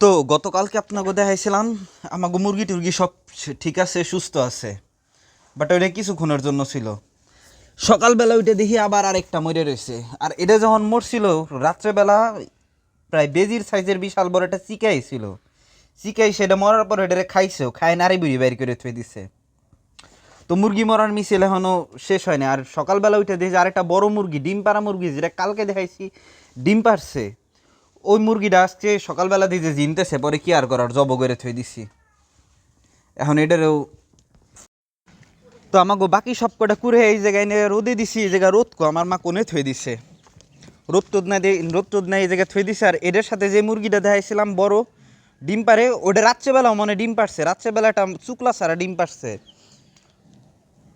তো গতকালকে আপনাকে দেখাইছিলাম আমাকে মুরগি টুরগি সব ঠিক আছে, সুস্থ আছে, বাট ওইটা কিছুক্ষণের জন্য ছিল। সকালবেলা ওইটা দেখি আবার আরেকটা মরে রয়েছে। আর এটা যখন মরছিল রাত্রেবেলা প্রায় বেজির সাইজের বিশাল বড় একটা চিকাই ছিল। চিকাই সেটা মরার পর এটারে খাইছেও, খায় নারী বুড়ি বাইর করে থুয়ে দিছে। তো মুরগি মরার মিছিল এখনও শেষ হয়নি। আর সকালবেলা উঠে দেখি আরেকটা বড় মুরগি, ডিম পাড়া মুরগি, যেটা কালকে দেখাইছি ডিম পারছে, ওই মুরগিটা আজকে সকালবেলা দিয়ে যে জিনতেছে, পরে কি আর করার, জব করে থুয়ে দিছি। এখন এটারও তো আমাকে বাকি সব কটা কুড়ে এই জায়গায় নিয়ে রোদে দিছি। এই জায়গায় রোদ কো আমার মা কোনে থুয়ে দিছে, রোদ টোদ নাই এই জায়গায় থুয়ে দিছে। আর এদের সাথে যে মুরগিটা দেখাইছিলাম বড় ডিম পারে, ওটা রাত্রেবেলাও মনে ডিম পারছে, রাত্রেবেলাটা চুকলা সারা ডিম পারছে।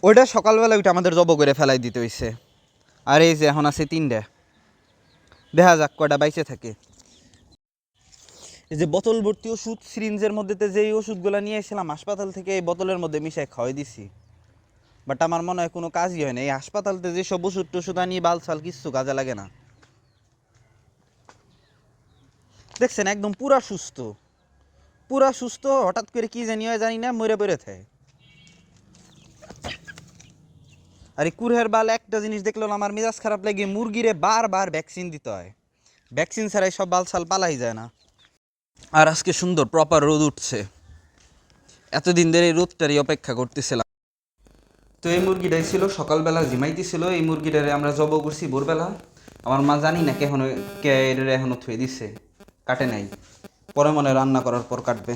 ওইটা সকালবেলা ওইটা আমাদের জব করে ফেলাই দিতে হইছে। আর এই যে এখন আছে তিনটা, দেখা যাক কয়টা বাইচে থাকে। এই যে বোতল ভর্তি ওষুধ সিরিঞ্জের মধ্যে যে ওষুধগুলো নিয়ে এসেছিলাম হাসপাতাল থেকে, এই বোতলের মধ্যে মিশাই খাওয়াই দিছি। বাট আমার মনে হয় কোনো কাজই হয় না। এই হাসপাতালতে যেসব ওষুধ টষুধ আনি বালসাল কিচ্ছু কাজে লাগে না। দেখছেন একদম পুরা সুস্থ, পুরা সুস্থ। হঠাৎ করে কি জানি হয় জানি না, মরে পড়ে থাকে। আর এই কুরহের বাল একটা জিনিস দেখলো আমার মেজাজ খারাপ লাগে, মুরগিরে বারবার ভ্যাকসিন দিতে হয়। ভ্যাকসিন ছাড়াই সব বালসাল পালাই যায় না। আর আজকে সুন্দর প্রপার রোদ উঠছে, এতদিন ধরে এই রোদটারই অপেক্ষা করতেছিলাম। তো এই মুরগিটাই ছিল সকালবেলা ঝিমাইতেছিল, এই মুরগিটারে আমরা জব করছি ভোরবেলা। আমার মা জানি না এখনো কে এটারে এখনো থুয়ে দিছে, কাটে নাই, পরে মনে হয় রান্না করার পর কাটবে।